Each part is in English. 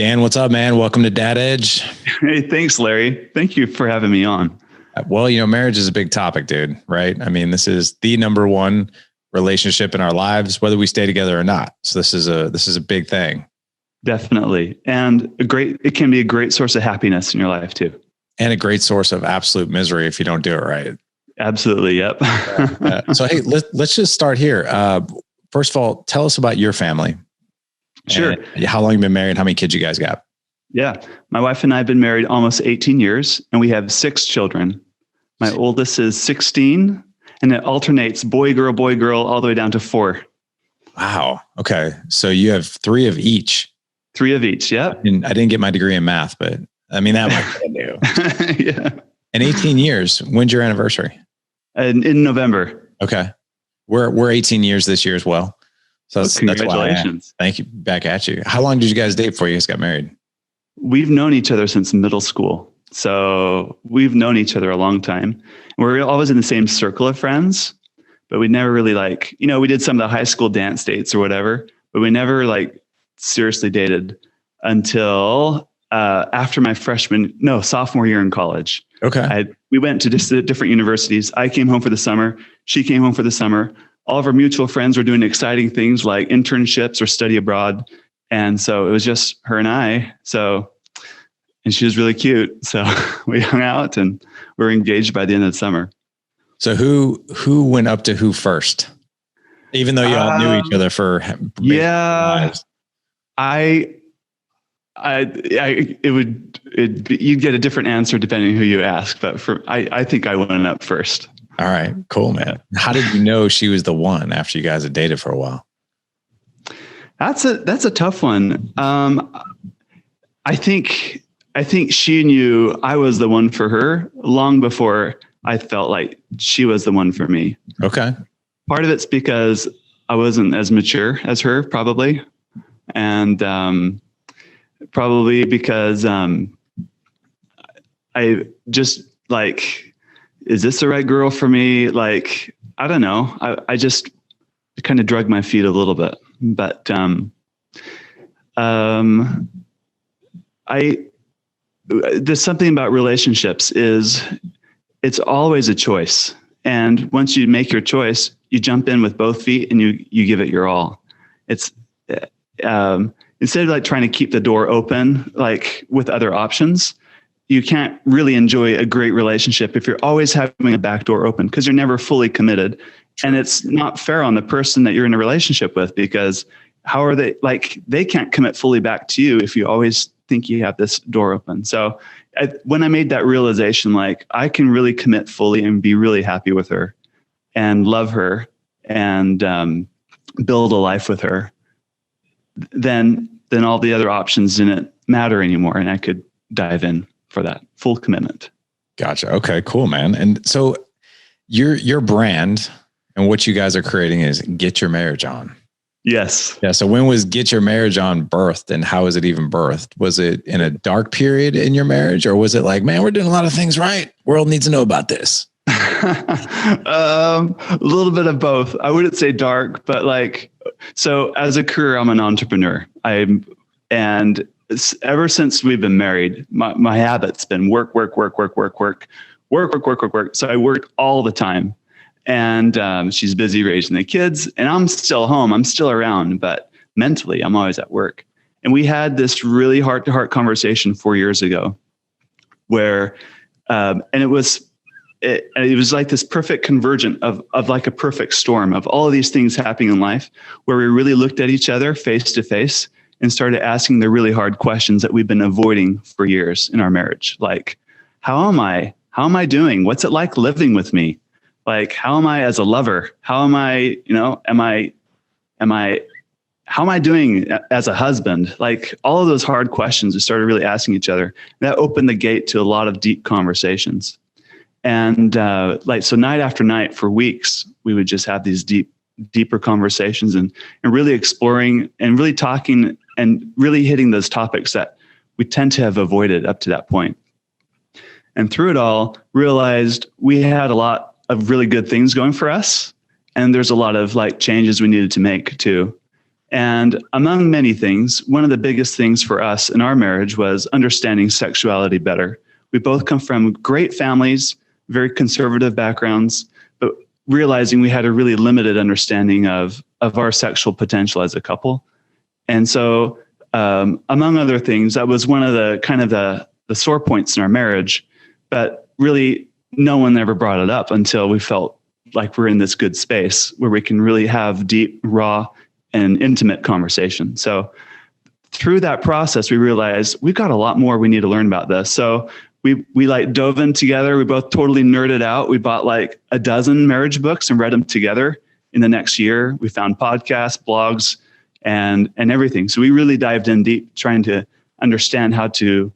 Dan, what's up, man? Welcome to Dad Edge. Hey, thanks, Larry. Thank you for having me on. Well, marriage is a big topic, dude, right? I mean, this is the number one relationship in our lives, whether we stay together or not. So this is a big thing. Definitely. And it can be a great source of happiness in your life too. And a great source of absolute misery if you don't do it right. Absolutely. Yep. So, hey, let's just start here. First of all, tell us about your family. Sure. And how long you've been married? How many kids you guys got? Yeah. My wife and I have been married almost 18 years and we have 6 children. My oldest is 16 and it alternates boy, girl, all the way down to 4. Wow. Okay. So you have 3 of each. 3 of each. Yep. And I didn't get my degree in math, but I mean, that much I do. Yeah. And 18 years. When's your anniversary? In November. Okay. We're 18 years this year as well. So congratulations. That's why thank you. Back at you. How long did you guys date before you guys got married? We've known each other since middle school. So we've known each other a long time. We're always in the same circle of friends, but we never really we did some of the high school dance dates or whatever, but we never seriously dated until after my sophomore year in college. Okay. We went to just different universities. I came home for the summer. She came home for the summer. All of our mutual friends were doing exciting things like internships or study abroad. And so it was just her and I. And she was really cute. So we hung out and we were engaged by the end of the summer. So who went up to who first? Even though you all knew each other for lives. You'd get a different answer depending on who you ask, but I think I went up first. All right, cool, man. How did you know she was the one after you guys had dated for a while? That's a tough one. I think she knew I was the one for her long before I felt like she was the one for me. Okay. Part of it's because I wasn't as mature as her, probably. And probably because I just is this the right girl for me? I don't know. I just kind of drug my feet a little bit, but there's something about relationships is it's always a choice. And once you make your choice, you jump in with both feet and you give it your all. It's instead of trying to keep the door open, with other options, you can't really enjoy a great relationship if you're always having a back door open because you're never fully committed. And it's not fair on the person that you're in a relationship with because how are they, they can't commit fully back to you if you always think you have this door open. So when I made that realization, I can really commit fully and be really happy with her and love her and build a life with her, then all the other options didn't matter anymore. And I could dive in for that full commitment. Gotcha. Okay, cool, man. And so your brand and what you guys are creating is Get Your Marriage On. Yes. Yeah. So when was Get Your Marriage On birthed and how was it even birthed? Was it in a dark period in your marriage or was it man, we're doing a lot of things right. World needs to know about this. A little bit of both. I wouldn't say dark, but so as a career, I'm an entrepreneur. And ever since we've been married, my habit's been work. So I worked all the time. And she's busy raising the kids and I'm still home. I'm still around, but mentally I'm always at work. And we had this really heart-to-heart conversation 4 years ago where, and it was like this perfect convergent of a perfect storm of all of these things happening in life where we really looked at each other face to face and started asking the really hard questions that we've been avoiding for years in our marriage. How am I? How am I doing? What's it like living with me? How am I as a lover? How am I, how am I doing as a husband? All of those hard questions we started really asking each other. That opened the gate to a lot of deep conversations. And so night after night for weeks, we would just have these deeper conversations and really exploring and really talking and really hitting those topics that we tend to have avoided up to that point. And through it all, realized we had a lot of really good things going for us. And there's a lot of changes we needed to make too. And among many things, one of the biggest things for us in our marriage was understanding sexuality better. We both come from great families, very conservative backgrounds, but realizing we had a really limited understanding of our sexual potential as a couple. And so, among other things, that was one of the kind of the sore points in our marriage, but really no one ever brought it up until we felt like we're in this good space where we can really have deep, raw, and intimate conversation. So through that process, we realized we've got a lot more we need to learn about this. So we like dove in together. We both totally nerded out. We bought like a dozen marriage books and read them together in the next year. We found podcasts, blogs, and everything. So we really dived in deep, trying to understand how to,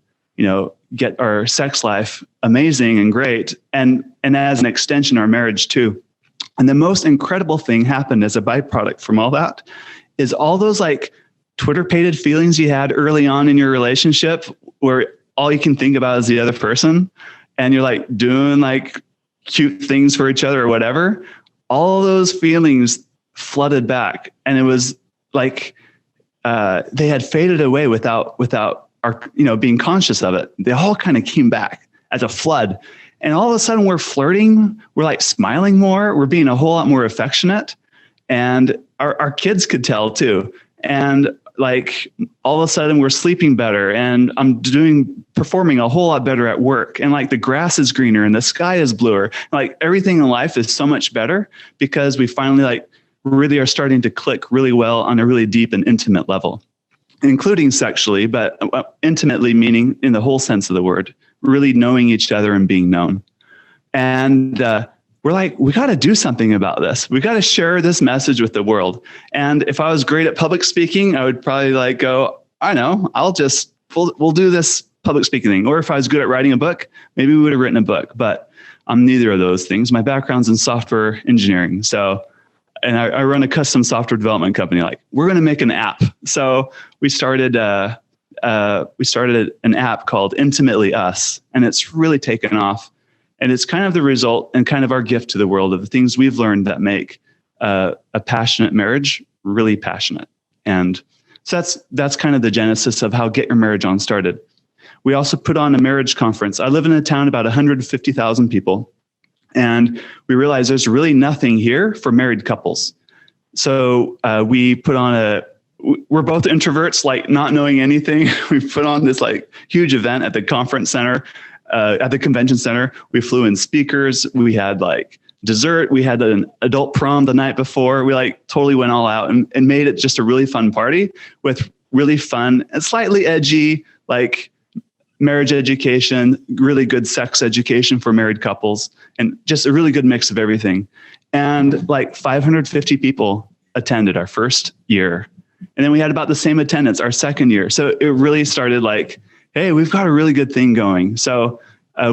get our sex life amazing and great, and as an extension, our marriage too. And the most incredible thing happened as a byproduct from all that is all those like Twitter-pated feelings you had early on in your relationship where all you can think about is the other person and you're like doing like cute things for each other or whatever. All those feelings flooded back, and it was like they had faded away without our being conscious of it. They all kind of came back as a flood. And all of a sudden we're flirting, we're like smiling more, we're being a whole lot more affectionate. And our kids could tell too. And like all of a sudden we're sleeping better, and I'm performing a whole lot better at work. And like the grass is greener and the sky is bluer. Like everything in life is so much better because we finally like really are starting to click really well on a really deep and intimate level, including sexually, but intimately meaning in the whole sense of the word, really knowing each other and being known. And we're like, we got to do something about this. We got to share this message with the world. And if I was great at public speaking, I would probably like go, I know, we'll do this public speaking thing. Or if I was good at writing a book, maybe we would have written a book, but I'm neither of those things. My background's in software engineering. And I run a custom software development company. Like, we're going to make an app. So we started an app called Intimately Us, and it's really taken off. And it's kind of the result and kind of our gift to the world of the things we've learned that make a passionate marriage really passionate. And so that's kind of the genesis of how Get Your Marriage On started. We also put on a marriage conference. I live in a town about 150,000 people. And we realized there's really nothing here for married couples. So we put on we're both introverts, like not knowing anything. We put on this like huge event at the conference center, at the convention center. We flew in speakers. We had like dessert. We had an adult prom the night before. We like totally went all out and made it just a really fun party with really fun and slightly edgy, like marriage education, really good sex education for married couples, and just a really good mix of everything. And like 550 people attended our first year. And then we had about the same attendance our second year. So it really started like, hey, we've got a really good thing going. So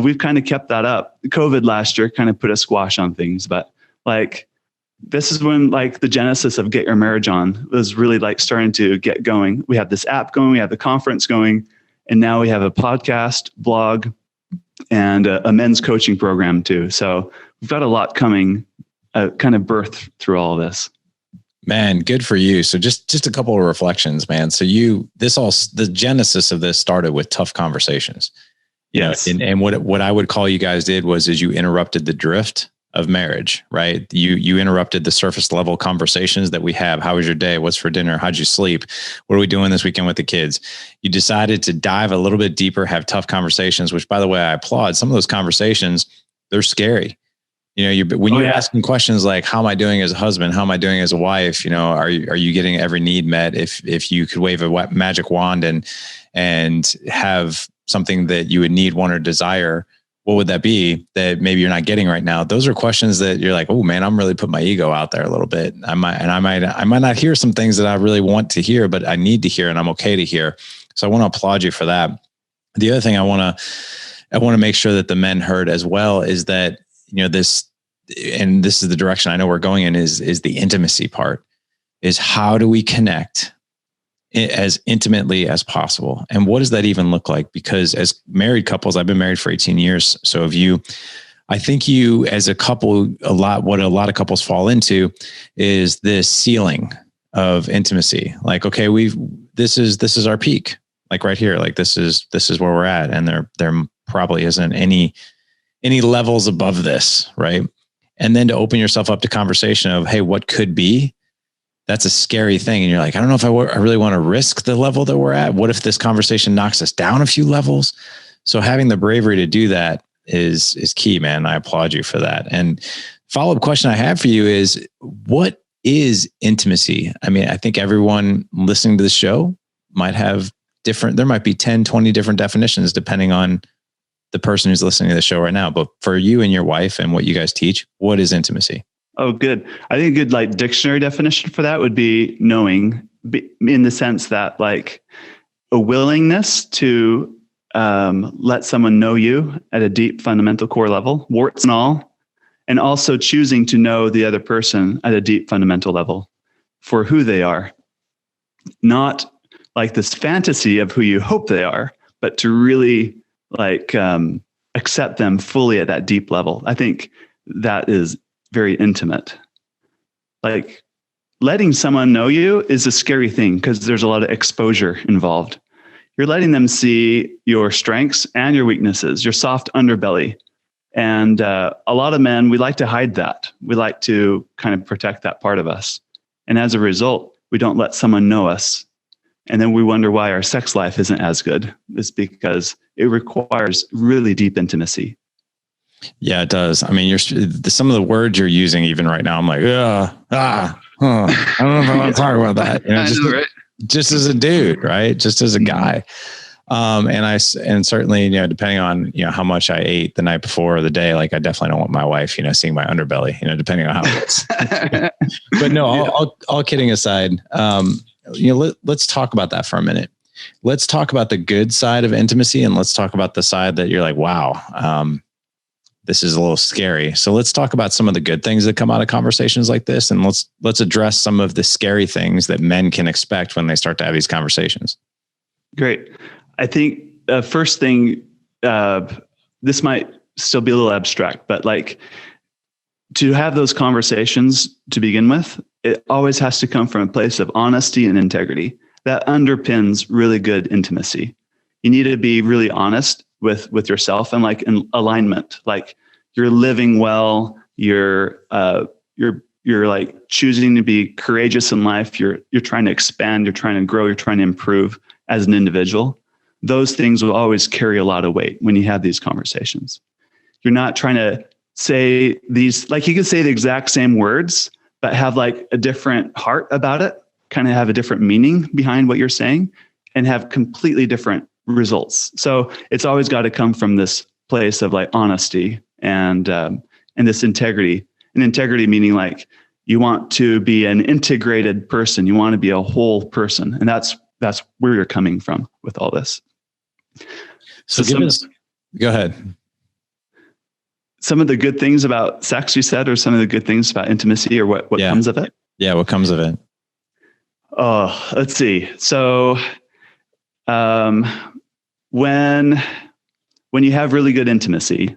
we've kind of kept that up. COVID last year kind of put a squash on things, but like this is when like the genesis of Get Your Marriage On was really like starting to get going. We have this app going, we have the conference going, and now we have a podcast, blog, and a men's coaching program too. So we've got a lot coming, kind of birthed through all of this. Man, good for you. So just a couple of reflections, man. So the genesis of this started with tough conversations. Yes. And what I would call you guys did was you interrupted the drift of marriage, right? You interrupted the surface level conversations that we have. How was your day? What's for dinner? How'd you sleep? What are we doing this weekend with the kids? You decided to dive a little bit deeper, have tough conversations, which by the way, I applaud. Some of those conversations, they're scary. When you're asking questions like, how am I doing as a husband? How am I doing as a wife? Are you getting every need met? If you could wave a magic wand and have something that you would need, want, or desire, what would that be that maybe you're not getting right now? Those are questions that you're like, oh man, I'm really putting my ego out there a little bit. I might not hear some things that I really want to hear, but I need to hear and I'm okay to hear. So I want to applaud you for that. The other thing I want to make sure that the men heard as well is that, this is the direction I know we're going in is the intimacy part, is how do we connect as intimately as possible? And what does that even look like? Because as married couples, I've been married for 18 years. So I think you as a couple, what a lot of couples fall into is this ceiling of intimacy. Like, okay, this is our peak, like right here, like this is where we're at. And there probably isn't any levels above this. Right. And then to open yourself up to conversation of, hey, what could be, that's a scary thing. And you're like, I don't know if I really want to risk the level that we're at. What if this conversation knocks us down a few levels? So having the bravery to do that is key, man. I applaud you for that. And follow-up question I have for you is, what is intimacy? I mean, I think everyone listening to the show might have there might be 10, 20 different definitions depending on the person who's listening to the show right now. But for you and your wife and what you guys teach, what is intimacy? Oh, good. I think a good dictionary definition for that would be knowing, in the sense that a willingness to let someone know you at a deep fundamental core level, warts and all, and also choosing to know the other person at a deep fundamental level for who they are. Not like this fantasy of who you hope they are, but to really accept them fully at that deep level. I think that is very intimate. Like, letting someone know you is a scary thing because there's a lot of exposure involved. You're letting them see your strengths and your weaknesses, your soft underbelly. And a lot of men, we like to hide that. We like to kind of protect that part of us. And as a result, we don't let someone know us. And then we wonder why our sex life isn't as good. It's because it requires really deep intimacy. Yeah, it does. I mean, some of the words you're using even right now, I'm like, I don't know if I want to talk about that. Just as a dude, right? Just as a guy. And certainly, depending on, how much I ate the night before or the day, like I definitely don't want my wife, seeing my underbelly, depending on how it is. But no, all kidding aside, let's talk about that for a minute. Let's talk about the good side of intimacy, and let's talk about the side that you're like, wow, this is a little scary. So let's talk about some of the good things that come out of conversations like this. And let's address some of the scary things that men can expect when they start to have these conversations. Great. I think first thing, this might still be a little abstract, but to have those conversations to begin with, it always has to come from a place of honesty and integrity. That underpins really good intimacy. You need to be really honest with yourself and in alignment. You're living well. You're choosing to be courageous in life. You're trying to expand. You're trying to grow. You're trying to improve as an individual. Those things will always carry a lot of weight when you have these conversations. You're not trying to say these, you can say the exact same words, but have a different heart about it, kind of have a different meaning behind what you're saying, and have completely different results. So it's always got to come from this place of honesty and this integrity. And integrity meaning you want to be an integrated person. You want to be a whole person. And that's where you're coming from with all this. So go ahead. Some of the good things about sex, you said, or some of the good things about intimacy, or what comes of it? Yeah, what comes of it? Oh, let's see. So when you have really good intimacy,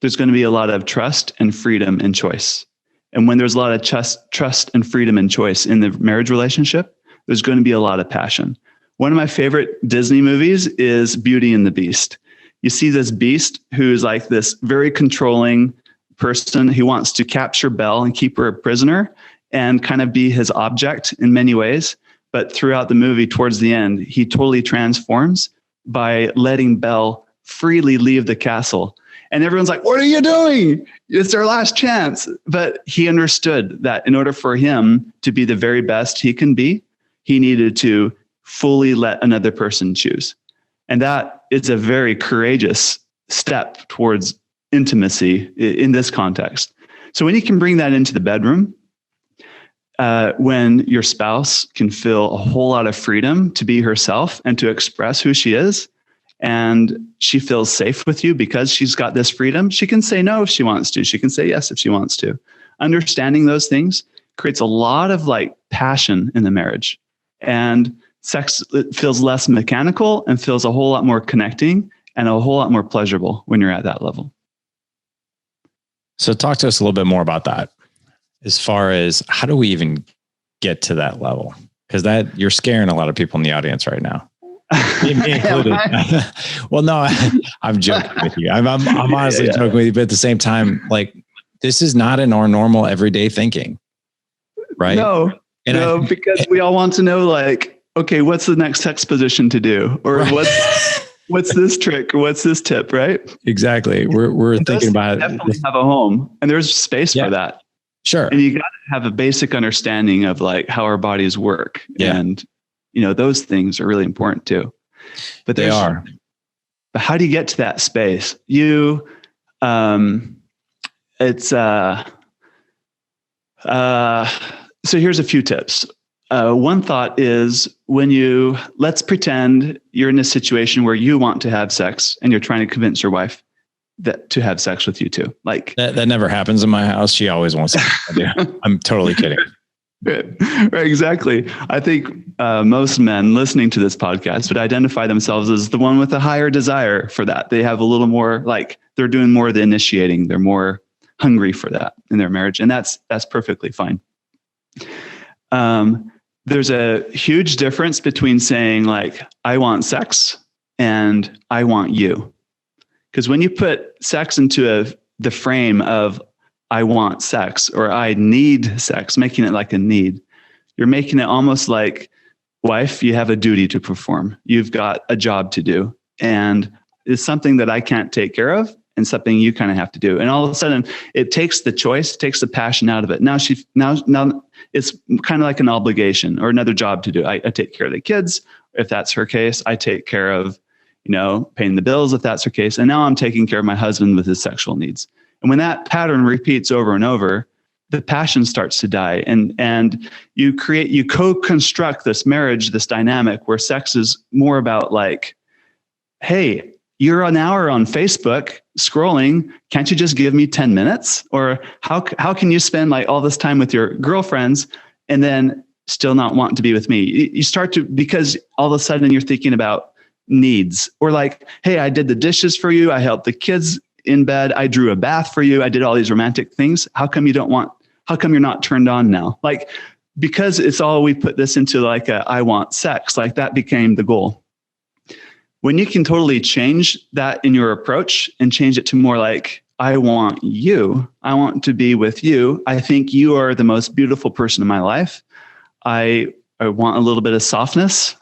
there's going to be a lot of trust and freedom and choice. And when there's a lot of trust and freedom and choice in the marriage relationship, there's going to be a lot of passion. One of my favorite Disney movies is Beauty and the Beast. You see this beast who's this very controlling person who wants to capture Belle and keep her a prisoner and kind of be his object in many ways. But throughout the movie, towards the end, he totally transforms by letting Belle freely leave the castle. And everyone's like, what are you doing? It's our last chance. But he understood that in order for him to be the very best he can be, he needed to fully let another person choose. And that is a very courageous step towards intimacy in this context. So when you can bring that into the bedroom, when your spouse can feel a whole lot of freedom to be herself and to express who she is, and she feels safe with you because she's got this freedom, she can say no if she wants to. She can say yes if she wants to. Understanding those things creates a lot of passion in the marriage. And sex feels less mechanical and feels a whole lot more connecting and a whole lot more pleasurable when you're at that level. So talk to us a little bit more about that. As far as how do we even get to that level? Because that you're scaring a lot of people in the audience right now. Me included. Well, no, I'm joking with you. I'm honestly joking with you, but at the same time, like, this is not in our normal everyday thinking, right? No, because we all want to know, like, okay, what's the next text position to do, or what's this trick, or what's this tip, right? Exactly. We're thinking about definitely have a home, and there's space for that. Sure. And you got to have a basic understanding of like how our bodies work, and those things are really important too. But they are. But how do you get to that space? So here's a few tips. One thought is let's pretend you're in a situation where you want to have sex and you're trying to convince your wife to have sex with you too. Like that never happens in my house. She always wants to do. I'm totally kidding. Right, exactly. I think most men listening to this podcast would identify themselves as the one with a higher desire for that. They have a little more, like, they're doing more of the initiating. They're more hungry for that in their marriage, and that's perfectly fine. There's a huge difference between saying like, I want sex and I want you. Because when you put sex into the frame of I want sex or I need sex, making it like a need, you're making it almost like, wife, you have a duty to perform. You've got a job to do. And it's something that I can't take care of and something you kind of have to do. And all of a sudden it takes the choice, takes the passion out of it. Now it's kind of like an obligation or another job to do. I take care of the kids. If that's her case, I take care of, paying the bills if that's her case. And now I'm taking care of my husband with his sexual needs. And when that pattern repeats over and over, the passion starts to die. And you co-construct this marriage, this dynamic where sex is more about like, hey, you're an hour on Facebook scrolling. Can't you just give me 10 minutes? Or how can you spend like all this time with your girlfriends and then still not want to be with me? You start to, because all of a sudden you're thinking about needs, or like, hey, I did the dishes for you. I helped the kids in bed. I drew a bath for you. I did all these romantic things. How come you're not turned on now? Like, because it's all, we put this into like I want sex, like that became the goal. When you can totally change that in your approach and change it to more like, I want you. I want to be with you. I think you are the most beautiful person in my life. I want a little bit of softness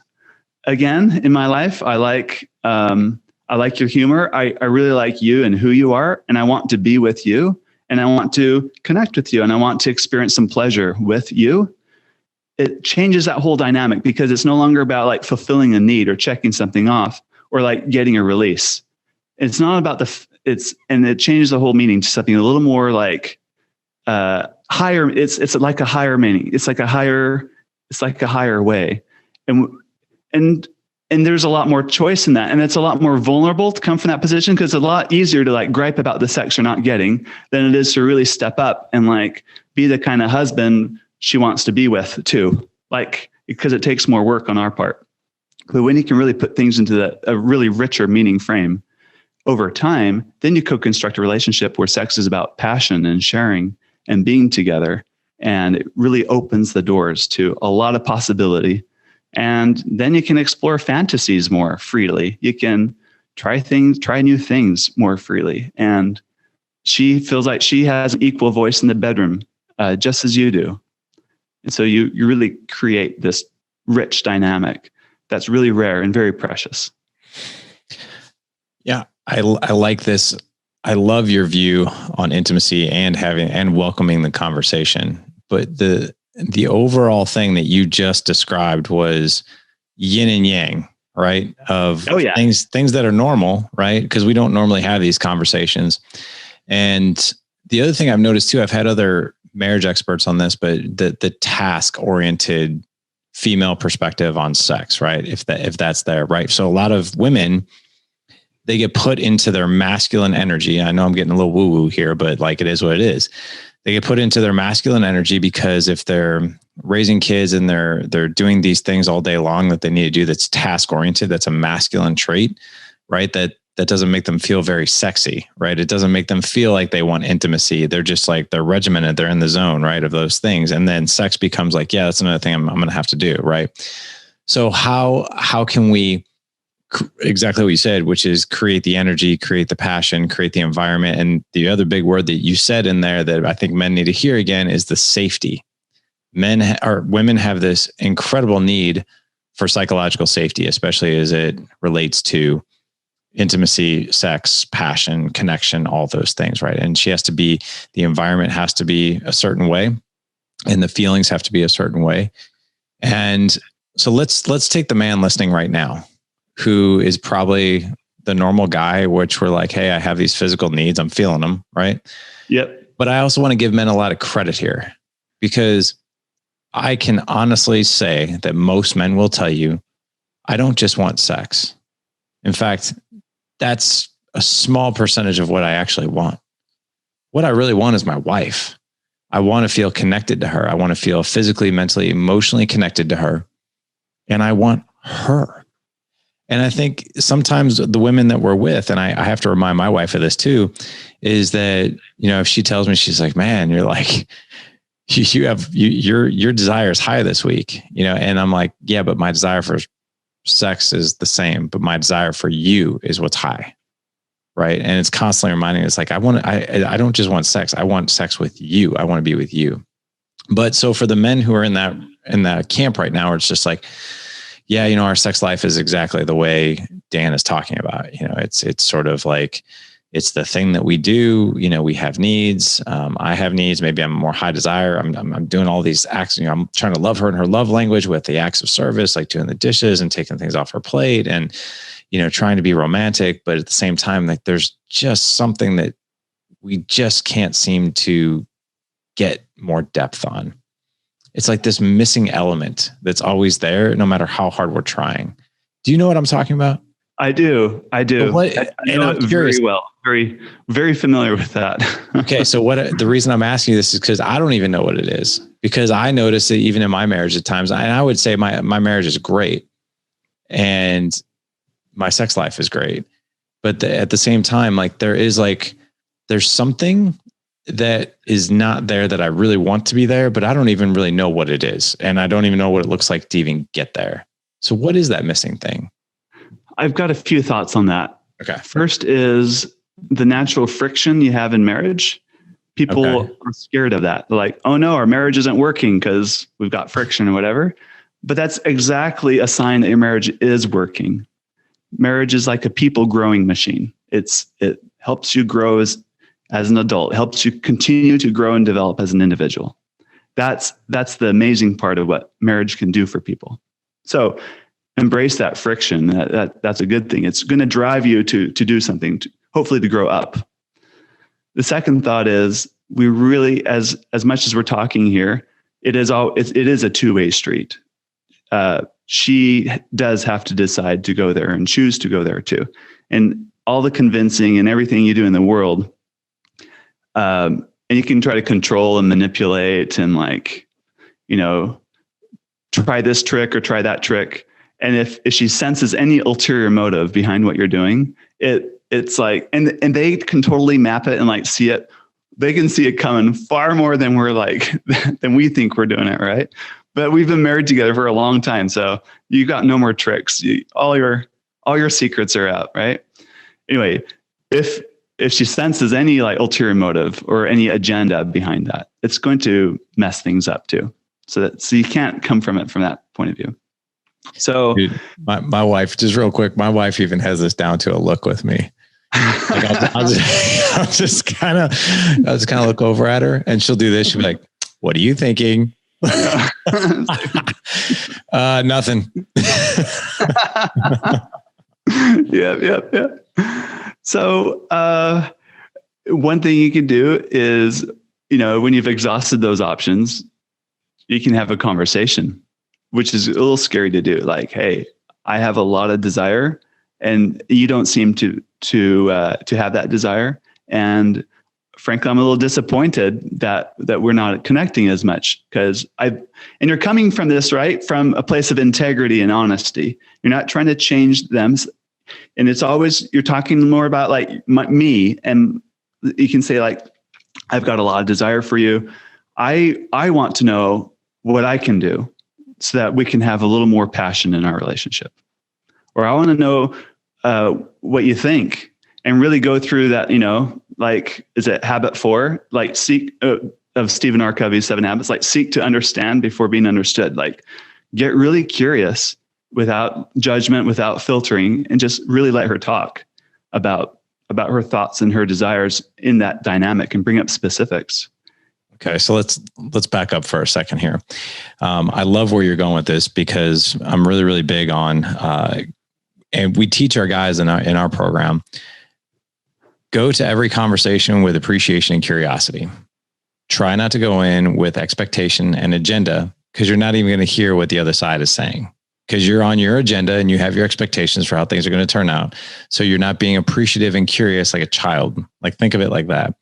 again in my life. I like your humor. I really like you and who you are. And I want to be with you. And I want to connect with you. And I want to experience some pleasure with you. It changes that whole dynamic because it's no longer about like fulfilling a need or checking something off or like getting a release. It's not about and it changes the whole meaning to something a little more like higher. It's like a higher meaning. It's like a higher way. And there's a lot more choice in that. And it's a lot more vulnerable to come from that position because it's a lot easier to like gripe about the sex you're not getting than it is to really step up and like be the kind of husband she wants to be with too. Like, because it takes more work on our part. But when you can really put things into a really richer meaning frame over time, then you co-construct a relationship where sex is about passion and sharing and being together. And it really opens the doors to a lot of possibility. And then you can explore fantasies more freely. You can try new things more freely. And she feels like she has an equal voice in the bedroom, just as you do. And so you really create this rich dynamic that's really rare and very precious. Yeah, I like this. I love your view on intimacy and welcoming the conversation. But the overall thing that you just described was yin and yang, right? Of things that are normal, right? Because we don't normally have these conversations. And the other thing I've noticed too, I've had other marriage experts on this, but the task-oriented female perspective on sex, right? If that's there, right? So a lot of women, they get put into their masculine energy. I know I'm getting a little woo-woo here, but like it is what it is. They get put into their masculine energy because if they're raising kids and they're doing these things all day long that they need to do, that's task oriented, that's a masculine trait, right? That that doesn't make them feel very sexy, right? It doesn't make them feel like they want intimacy. They're just like, they're regimented, they're in the zone, right, of those things. And then sex becomes like, yeah, that's another thing I'm going to have to do, right? So how can we, exactly what you said, which is create the energy, create the passion, create the environment. And the other big word that you said in there that I think men need to hear again is the safety. Women have this incredible need for psychological safety, especially as it relates to intimacy, sex, passion, connection, all those things, right? And the environment has to be a certain way and the feelings have to be a certain way. And so let's take the man listening right now, who is probably the normal guy, which we're like, hey, I have these physical needs, I'm feeling them, right? Yep. But I also want to give men a lot of credit here, because I can honestly say that most men will tell you, I don't just want sex. In fact, that's a small percentage of what I actually want. What I really want is my wife. I want to feel connected to her. I want to feel physically, mentally, emotionally connected to her. And I want her. And I think sometimes the women that we're with, and I have to remind my wife of this too, is that, if she tells me, she's like, man, you're like, your desire is high this week, and I'm like, yeah, but my desire for sex is the same, but my desire for you is what's high. Right. And it's constantly reminding us, like, I don't just want sex. I want sex with you. I want to be with you. But so for the men who are in that camp right now, where it's just like, yeah, our sex life is exactly the way Dan is talking about. It's sort of like, it's the thing that we do. We have needs. I have needs. Maybe I'm more high desire. I'm doing all these acts. I'm trying to love her in her love language with the acts of service, like doing the dishes and taking things off her plate, and trying to be romantic. But at the same time, like, there's just something that we just can't seem to get more depth on. It's like this missing element that's always there, no matter how hard we're trying. Do you know what I'm talking about? I do. I know it very well. Very, very familiar with that. Okay. So the reason I'm asking you this is because I don't even know what it is, because I notice that even in my marriage at times, and I would say my marriage is great and my sex life is great. But at the same time, like, there's something that is not there that I really want to be there, but I don't even really know what it is. And I don't even know what it looks like to even get there. So what is that missing thing? I've got a few thoughts on that. Okay. First is the natural friction you have in marriage. People are scared of that. They're like, oh no, our marriage isn't working because we've got friction or whatever. But that's exactly a sign that your marriage is working. Marriage is like a people growing machine. It helps you grow as an adult, helps you continue to grow and develop as an individual. That's the amazing part of what marriage can do for people. So embrace that friction. That's a good thing. It's going to drive you to do something, hopefully to grow up. The second thought is, we really, as much as we're talking here, it is a two-way street. She does have to decide to go there and choose to go there too. And all the convincing and everything you do in the world, and you can try to control and manipulate and, like, try this trick or try that trick. And if she senses any ulterior motive behind what you're doing, it's like, and they can totally map it and, like, see it. They can see it coming far more than than we think we're doing it, right? But we've been married together for a long time, so you got no more tricks. All your secrets are out, right? Anyway, if she senses any, like, ulterior motive or any agenda behind that, it's going to mess things up too. So you can't come from it from that point of view. So, dude, my wife, just real quick, my wife even has this down to a look with me. Like, I'll just kind of look over at her, and she'll do this. She'll be like, "What are you thinking?" Nothing. Yeah. So, one thing you can do is, when you've exhausted those options, you can have a conversation, which is a little scary to do. Like, hey, I have a lot of desire, and you don't seem to have that desire. And frankly, I'm a little disappointed that we're not connecting as much, and you're coming from this, right? From a place of integrity and honesty. You're not trying to change them. And it's always, you're talking more about like me, and you can say like, I've got a lot of desire for you. I want to know what I can do so that we can have a little more passion in our relationship. Or I want to know what you think, and really go through that, like, is it habit 4? Like seek of Stephen R. Covey's 7 Habits, like seek to understand before being understood. Like get really curious without judgment, without filtering, and just really let her talk about her thoughts and her desires in that dynamic, and bring up specifics. Okay, so let's back up for a second here. I love where you're going with this, because I'm really, really big on, and we teach our guys in our program, go to every conversation with appreciation and curiosity. Try not to go in with expectation and agenda, because you're not even going to hear what the other side is saying, because you're on your agenda and you have your expectations for how things are going to turn out. So you're not being appreciative and curious like a child. Like, think of it like that.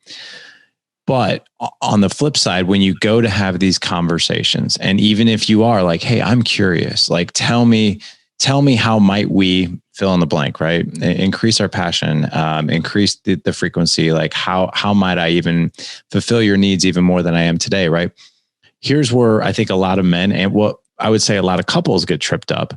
But on the flip side, when you go to have these conversations, and even if you are like, hey, I'm curious, like, tell me how might we fill in the blank, right? Increase our passion, increase the frequency. Like how might I even fulfill your needs even more than I am today, right? Here's where I think a lot of men, and what I would say a lot of couples get tripped up,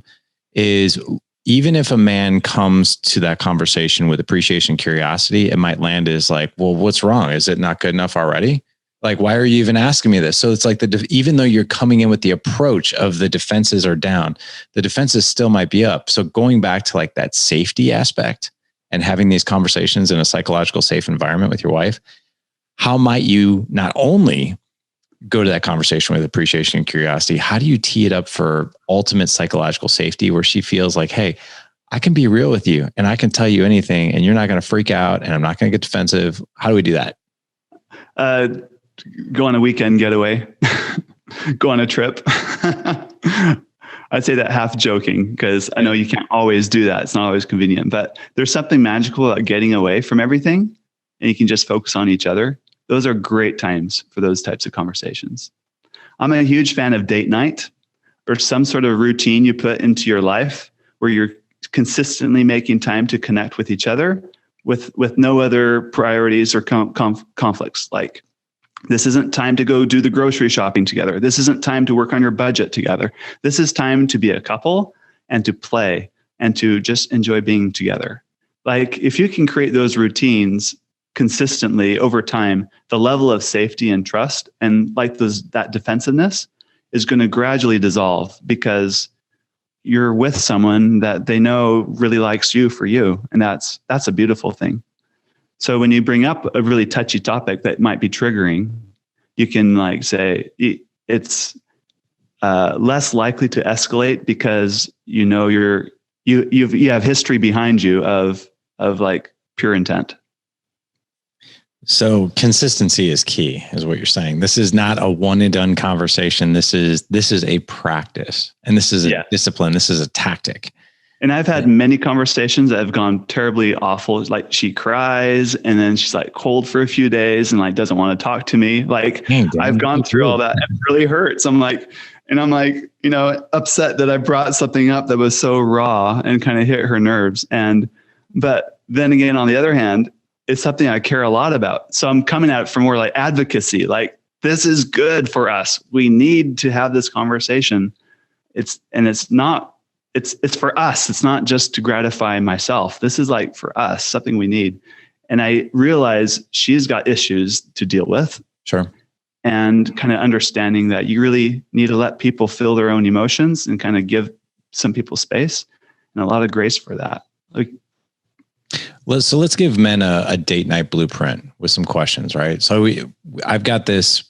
is even if a man comes to that conversation with appreciation, curiosity, it might land as like, well, what's wrong? Is it not good enough already? Like, why are you even asking me this? So it's like even though you're coming in with the approach of the defenses are down, the defenses still might be up. So going back to like that safety aspect and having these conversations in a psychological safe environment with your wife, how might you not only go to that conversation with appreciation and curiosity, how do you tee it up for ultimate psychological safety, where she feels like, hey, I can be real with you and I can tell you anything and you're not going to freak out and I'm not going to get defensive. How do we do that? Go on a weekend getaway, go on a trip. I'd say that half joking, because I know you can't always do that. It's not always convenient, but there's something magical about getting away from everything and you can just focus on each other. Those are great times for those types of conversations. I'm a huge fan of date night, or some sort of routine you put into your life where you're consistently making time to connect with each other with no other priorities or conflicts. Like, this isn't time to go do the grocery shopping together. This isn't time to work on your budget together. This is time to be a couple and to play and to just enjoy being together. Like, if you can create those routines consistently over time, the level of safety and trust and like that defensiveness is going to gradually dissolve, because you're with someone that they know really likes you for you. And that's a beautiful thing. So when you bring up a really touchy topic that might be triggering, you can like say it's less likely to escalate, because you know you have history behind you of like pure intent. So consistency is key, is what you're saying. This is not a one and done conversation. This is a practice, and this is a discipline. This is a tactic. And I've had many conversations that have gone terribly awful. It's like she cries and then she's like cold for a few days and like doesn't want to talk to me. Like, I've gone through all that. It really hurts. I'm like, upset that I brought something up that was so raw and kind of hit her nerves. But then again, on the other hand, it's something I care a lot about. So I'm coming at it from more like advocacy. Like, this is good for us. We need to have this conversation. It's for us. It's not just to gratify myself. This is like for us, something we need. And I realize she's got issues to deal with. Sure. And kind of understanding that you really need to let people feel their own emotions and kind of give some people space and a lot of grace for that. So let's give men a date night blueprint with some questions, right? So we've got this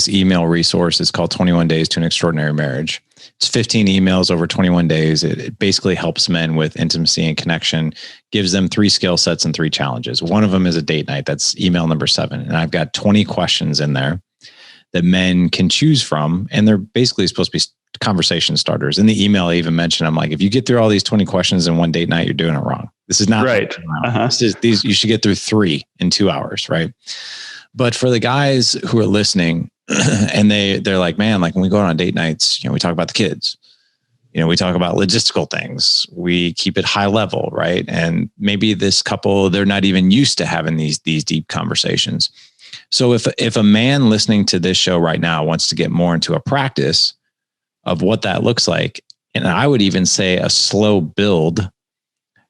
email resource. It's called 21 Days to an Extraordinary Marriage. It's 15 emails over 21 days. It basically helps men with intimacy and connection, gives them 3 skill sets and 3 challenges. One of them is a date night. That's email number 7. And I've got 20 questions in there that men can choose from. And they're basically supposed to be conversation starters. In the email, I even mentioned, I'm like, if you get through all these 20 questions in one date night, you're doing it wrong. This is not right. You should get through 3 in 2 hours, right? But for the guys who are listening and they're like, man, like when we go on date nights, we talk about the kids, We talk about logistical things. We keep it high level, right? And maybe this couple, they're not even used to having these deep conversations. So if a man listening to this show right now wants to get more into a practice of what that looks like, and I would even say a slow build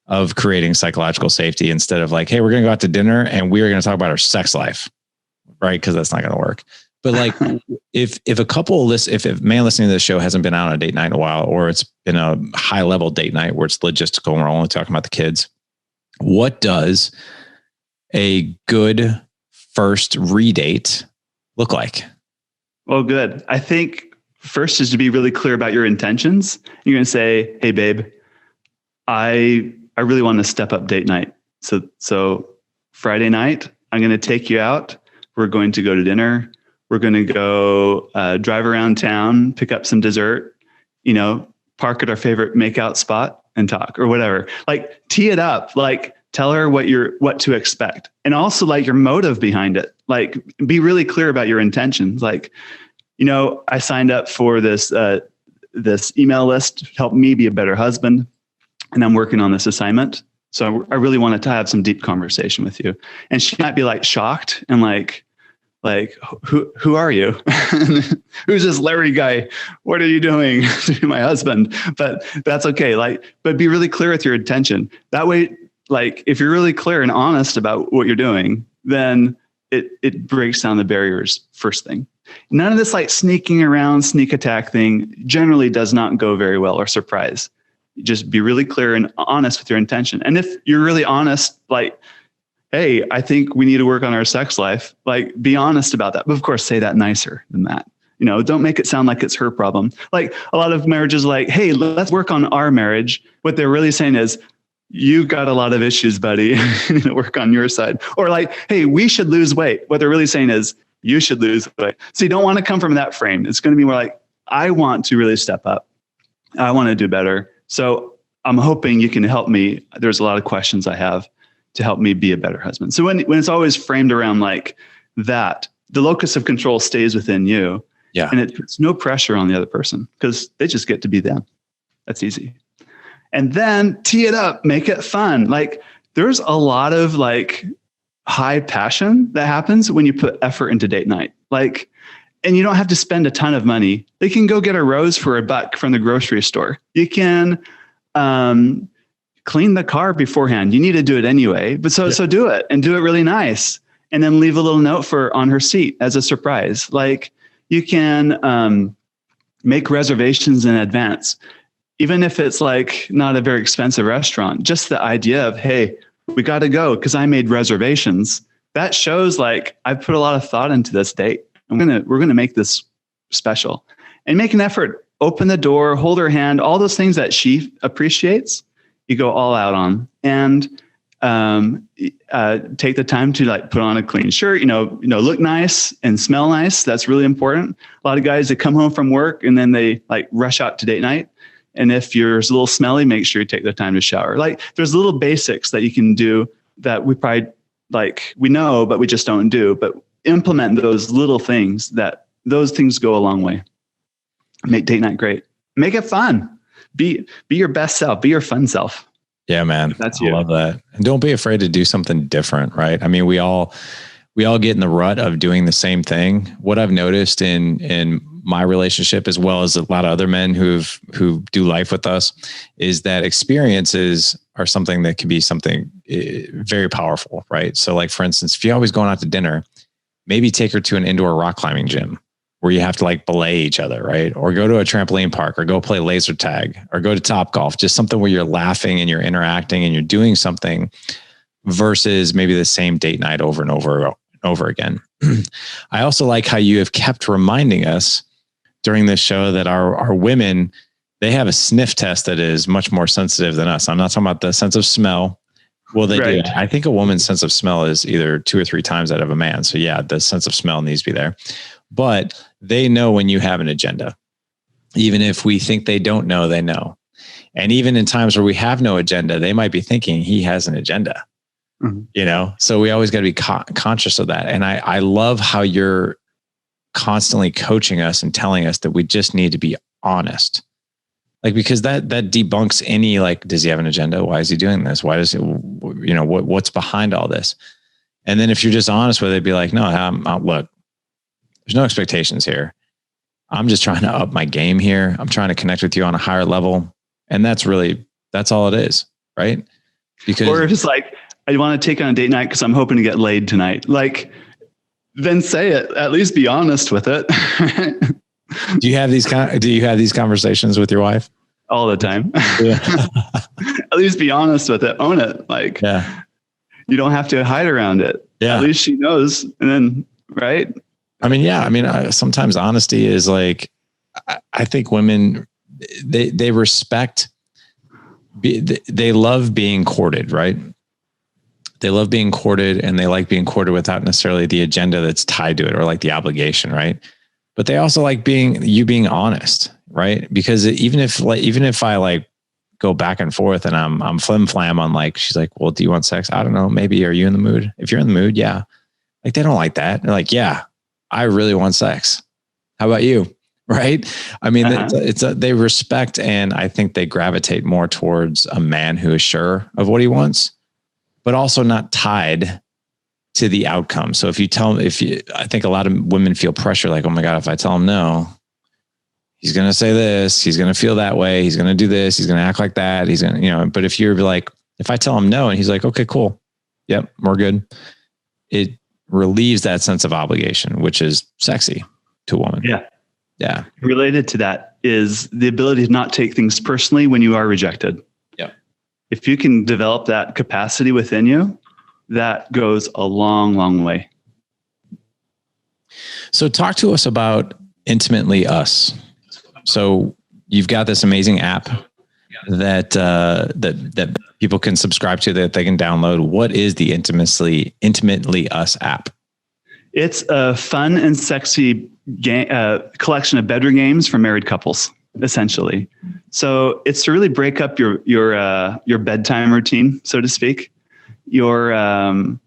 of creating psychological safety instead of like, hey, we're going to go out to dinner and we're going to talk about our sex life, right? Because that's not going to work. But like, if a man listening to this show hasn't been out on a date night in a while, or it's been a high level date night where it's logistical and we're only talking about the kids, what does a good first redate look like? Well, good. I think first is to be really clear about your intentions. You're going to say, hey, babe, I really want to step up date night. So Friday night, I'm going to take you out. We're going to go to dinner. We're going to go drive around town, pick up some dessert, park at our favorite makeout spot and talk or whatever. Like tee it up, like tell her what to expect. And also like your motive behind it. Like be really clear about your intentions. Like, I signed up for this email list to help me be a better husband. And I'm working on this assignment. So I really wanted to have some deep conversation with you. And she might be like shocked and like, who are you? Who's this Larry guy? What are you doing to my husband? But that's okay. But be really clear with your intention. That way, like if you're really clear and honest about what you're doing, then it breaks down the barriers first thing. None of this like sneaking around, sneak attack thing generally does not go very well or surprise. Just be really clear and honest with your intention. And if you're really honest, like, hey, I think we need to work on our sex life. Like, be honest about that. But of course, say that nicer than that. Don't make it sound like it's her problem. Like a lot of marriages like, hey, let's work on our marriage. What they're really saying is, you've got a lot of issues, buddy. You need to work on your side. Or like, hey, we should lose weight. What they're really saying is, you should lose weight. So you don't want to come from that frame. It's going to be more like, I want to really step up. I want to do better. So I'm hoping you can help me. There's a lot of questions I have to help me be a better husband. So when it's always framed around like that, the locus of control stays within you. Yeah. And it puts no pressure on the other person because they just get to be them. That's easy. And then tee it up, make it fun. Like there's a lot of like high passion that happens when you put effort into date night. Like, and you don't have to spend a ton of money. They can go get a rose for $1 from the grocery store. You can clean the car beforehand. You need to do it anyway, but so do it and do it really nice. And then leave a little note on her seat as a surprise. Like you can make reservations in advance, even if it's like not a very expensive restaurant. Just the idea of, hey, we got to go because I made reservations. That shows like I put a lot of thought into this date. We're gonna make this special, and make an effort. Open the door, hold her hand, all those things that she appreciates. You go all out on, and take the time to like put on a clean shirt. Look nice and smell nice. That's really important. A lot of guys that come home from work and then they like rush out to date night. And if you're a little smelly, make sure you take the time to shower. Like there's little basics that you can do that we probably we know, but we just don't do. But implement those little things. Those things go a long way. Make date night great. Make it fun. Be your best self. Be your fun self. Yeah, man. That's you. I love that. And don't be afraid to do something different, right? I mean, we all get in the rut of doing the same thing. What I've noticed in my relationship, as well as a lot of other men who do life with us, is that experiences are something that can be something very powerful, right? So like, for instance, if you're always going out to dinner, maybe take her to an indoor rock climbing gym where you have to like belay each other, right? Or go to a trampoline park, or go play laser tag, or go to Top Golf, just something where you're laughing and you're interacting and you're doing something, versus maybe the same date night over and over again. I also like how you have kept reminding us during this show that our women, they have a sniff test that is much more sensitive than us. I'm not talking about the sense of smell. Well, they do. I think a woman's sense of smell is either 2 or 3 times that of a man. So yeah, the sense of smell needs to be there. But they know when you have an agenda. Even if we think they don't know, they know. And even in times where we have no agenda, they might be thinking he has an agenda. Mm-hmm. So we always got to be conscious of that. And I love how you're constantly coaching us and telling us that we just need to be honest. Like, because that debunks any, like, does he have an agenda? Why is he doing this? Why does it, what's behind all this? And then if you're just honest with it, be like, no, look, there's no expectations here. I'm just trying to up my game here. I'm trying to connect with you on a higher level. And that's all it is. Right. Because, or just like, I want to take on a date night because I'm hoping to get laid tonight. Like, then say it, at least be honest with it. do you have these conversations with your wife? All the time. Yeah. At least be honest with it. Own it. Like, yeah. You don't have to hide around it. Yeah. At least she knows. And then, right. I mean, yeah. I mean, sometimes honesty is like, I think women, they respect, they love being courted, right? They love being courted, and they like being courted without necessarily the agenda that's tied to it, or like the obligation, right? But they also like being honest, right? Because even if I like go back and forth and I'm flim flam on, like, she's like, well, do you want sex? I don't know. Maybe, are you in the mood? If you're in the mood, yeah. Like, they don't like that. They're like, yeah, I really want sex. How about you? Right. I mean, they respect, and I think they gravitate more towards a man who is sure of what he wants, but also not tied to the outcome. So I think a lot of women feel pressure, like, oh my God, if I tell him no, he's going to say this, he's going to feel that way, he's going to do this, he's going to act like that, he's going to, but if you're like, if I tell him no and he's like, okay, cool, yep, we're good, it relieves that sense of obligation, which is sexy to a woman. Yeah. Yeah. Related to that is the ability to not take things personally when you are rejected. Yeah. If you can develop that capacity within you, that goes a long, long way. So talk to us about Intimately Us. So you've got this amazing app that people can subscribe to, that they can download. What is the Intimately Us app? It's a fun and sexy collection of bedroom games for married couples, essentially. So it's to really break up your bedtime routine, so to speak. One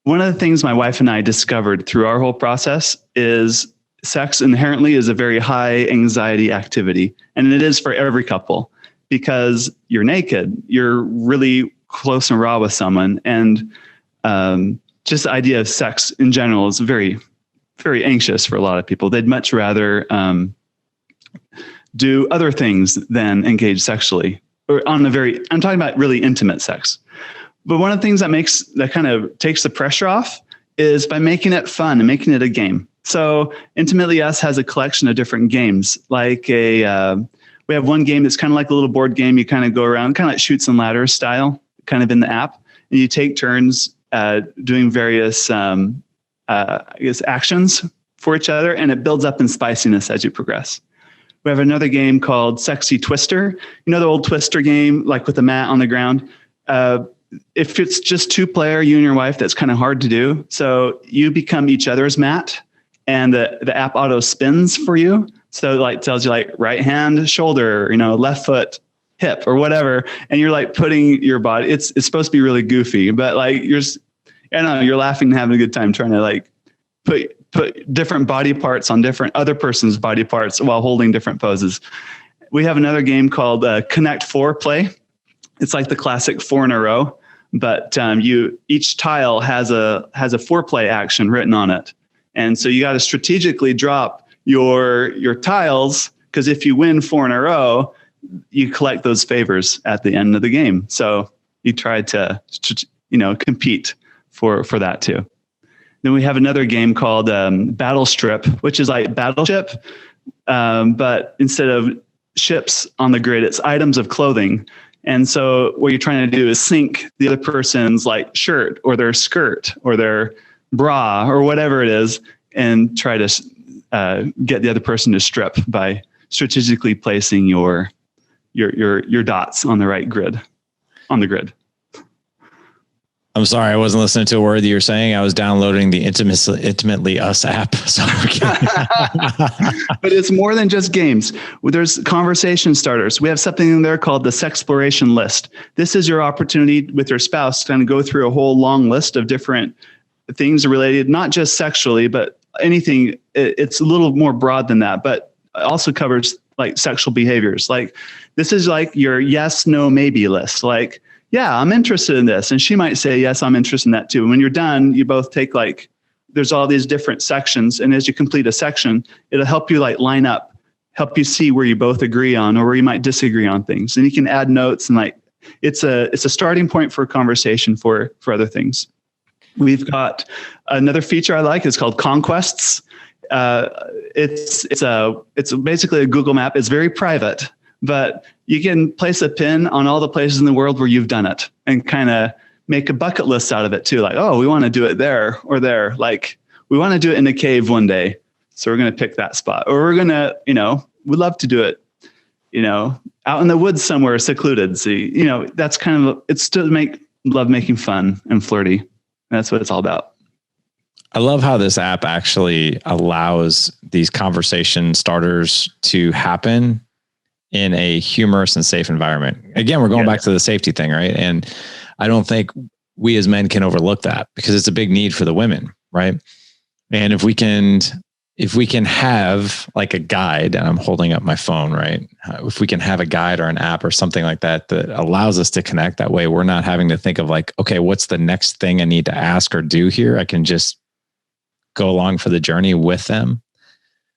of the things my wife and I discovered through our whole process is sex inherently is a very high anxiety activity. And it is for every couple, because you're naked, you're really close and raw with someone. And just the idea of sex in general is very, very anxious for a lot of people. They'd much rather do other things than engage sexually, or I'm talking about really intimate sex. But one of the things that kind of takes the pressure off is by making it fun and making it a game. So Intimately Us has a collection of different games. Like we have one game that's kind of like a little board game. You kind of go around, kind of like Chutes and Ladders style, kind of in the app, and you take turns doing various, actions for each other, and it builds up in spiciness as you progress. We have another game called Sexy Twister. You know the old Twister game, like with the mat on the ground. If it's just 2-player, you and your wife, that's kind of hard to do. So you become each other's mat, and the app auto spins for you. So like tells you like right hand, shoulder, left foot, hip, or whatever. And you're like putting your body, it's supposed to be really goofy, but like you're laughing and having a good time trying to like put different body parts on different other person's body parts while holding different poses. We have another game called Connect 4 Play. It's like the classic 4 in a row, but each tile has a foreplay action written on it. And so you got to strategically drop your tiles, because if you win 4 in a row, you collect those favors at the end of the game. So you try to, compete for that too. Then we have another game called Battle Strip, which is like Battleship, but instead of ships on the grid, it's items of clothing. And so what you're trying to do is sink the other person's like shirt or their skirt or their bra or whatever it is, and try to get the other person to strip by strategically placing your dots on the right grid, on the grid. I'm sorry, I wasn't listening to a word that you were saying. I was downloading the Intimately Us app. Sorry. But it's more than just games. There's conversation starters. We have something in there called the Sexploration List. This is your opportunity with your spouse to kind of go through a whole long list of different things related, not just sexually, but anything. It's a little more broad than that, but it also covers like sexual behaviors. Like this is like your yes, no, maybe list. Like, yeah, I'm interested in this. And she might say, yes, I'm interested in that too. And when you're done, you both take like, there's all these different sections. And as you complete a section, it'll help you like line up, help you see where you both agree on or where you might disagree on things. And you can add notes and like, it's a starting point for a conversation for other things. We've got another feature I like. It's called Conquests. It's basically a Google map. It's very private, but you can place a pin on all the places in the world where you've done it and kind of make a bucket list out of it too. Like, oh, we want to do it there or there. Like we want to do it in a cave one day. So we're going to pick that spot, or we're going to, we'd love to do it, out in the woods somewhere secluded. So, that's kind of, it's to make love making fun and flirty. That's what it's all about. I love how this app actually allows these conversation starters to happen in a humorous and safe environment. Again, we're going back to the safety thing, right? And I don't think we as men can overlook that because it's a big need for the women, right? And if we can have like a guide, and I'm holding up my phone, right? If we can have a guide or an app or something like that that allows us to connect that way, we're not having to think of like, okay, what's the next thing I need to ask or do here? I can just go along for the journey with them.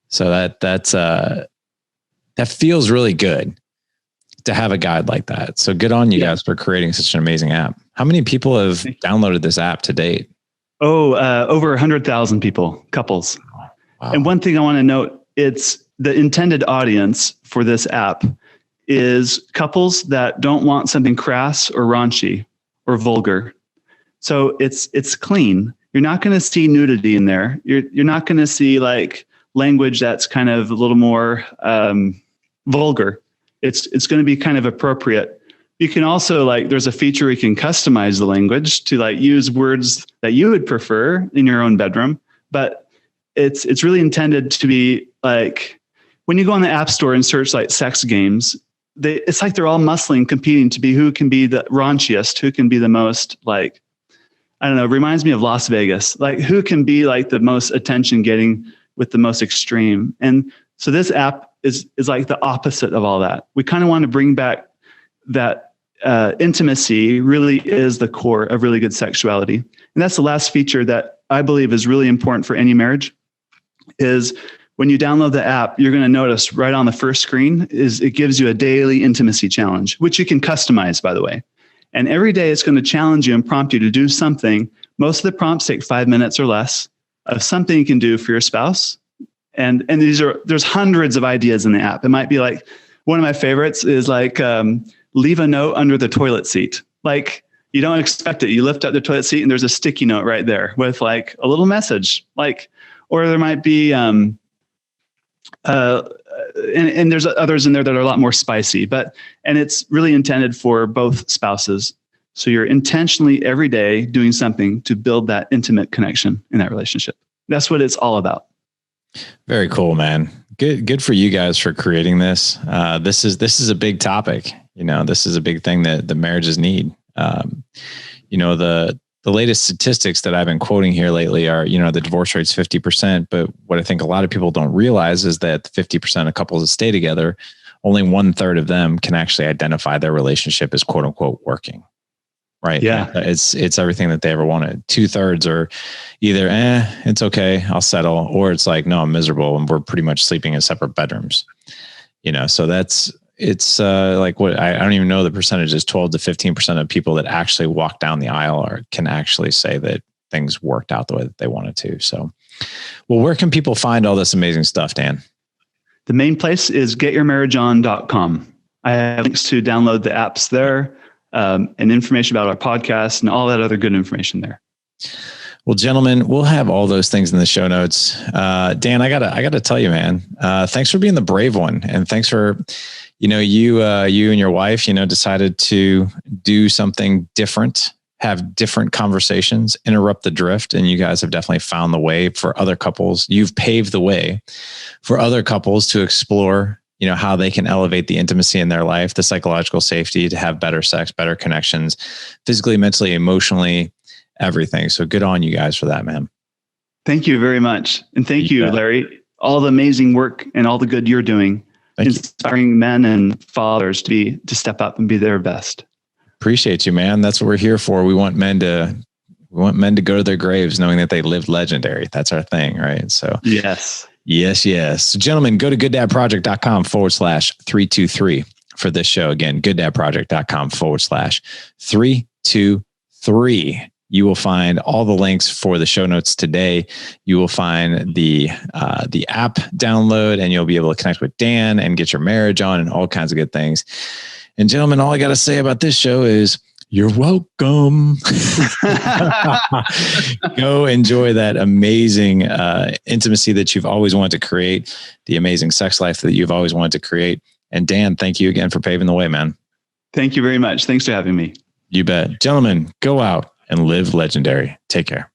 So that feels really good to have a guide like that. So good on you guys for creating such an amazing app. How many people have downloaded this app to date? Over 100,000 people, couples. Wow. And one thing I want to note, it's the intended audience for this app is couples that don't want something crass or raunchy or vulgar. So it's clean. You're not going to see nudity in there. You're not going to see like language that's kind of a little more vulgar. It's going to be kind of appropriate. You can also there's a feature where you can customize the language to use words that you would prefer in your own bedroom. But it's really intended to be like when you go on the App Store and search like sex games, it's like they're all muscling, competing to be who can be the raunchiest, who can be the most I don't know, it reminds me of Las Vegas, like who can be like the most attention getting with the most extreme. And so this app is like the opposite of all that. We kind of want to bring back that intimacy really is the core of really good sexuality. And that's the last feature that I believe is really important for any marriage is when you download the app, you're going to notice right on the first screen is it gives you a daily intimacy challenge, which you can customize, by the way. And every day it's going to challenge you and prompt you to do something. Most of the prompts take 5 minutes or less of something you can do for your spouse. And there's hundreds of ideas in the app. It might be like, one of my favorites is leave a note under the toilet seat. Like you don't expect it. You lift up the toilet seat and there's a sticky note right there with like a little message, or there might be, and there's others in there that are a lot more spicy, and it's really intended for both spouses. So you're intentionally every day doing something to build that intimate connection in that relationship. That's what it's all about. Very cool, man. Good for you guys for creating this. This is a big topic. This is a big thing that the marriages need. The latest statistics that I've been quoting here lately are, the divorce rate's 50%. But what I think a lot of people don't realize is that 50% of couples that stay together, only 1/3 of them can actually identify their relationship as quote unquote working. Right. Yeah. It's everything that they ever wanted. 2/3 are either, it's okay, I'll settle. Or it's like, no, I'm miserable. And we're pretty much sleeping in separate bedrooms, so it's like what I don't even know the percentage is 12 to 15% of people that actually walk down the aisle or can actually say that things worked out the way that they wanted to. So, well, where can people find all this amazing stuff, Dan? The main place is getyourmarriageon.com. I have links to download the apps there, and information about our podcast and all that other good information there. Well, gentlemen, we'll have all those things in the show notes. Dan, I gotta tell you, man, thanks for being the brave one. And thanks for, you and your wife, decided to do something different, have different conversations, interrupt the drift. And you guys have definitely found the way for other couples. You've paved the way for other couples to explore, how they can elevate the intimacy in their life, the psychological safety to have better sex, better connections, physically, mentally, emotionally, everything. So good on you guys for that, man. Thank you very much. And thank you, Larry, all the amazing work and all the good you're doing. inspiring men and fathers to step up and be their best. Appreciate you, man. That's what we're here for. We want men to go to their graves knowing that they lived legendary. That's our thing, right? So yes. So, gentlemen, go to gooddadproject.com/323 for this show. Again, gooddadproject.com/323. You will find all the links for the show notes today. You will find the app download, and you'll be able to connect with Dan and get your marriage on and all kinds of good things. And gentlemen, all I got to say about this show is you're welcome. Go enjoy that amazing intimacy that you've always wanted to create, the amazing sex life that you've always wanted to create. And Dan, thank you again for paving the way, man. Thank you very much. Thanks for having me. You bet. Gentlemen, go out and live legendary. Take care.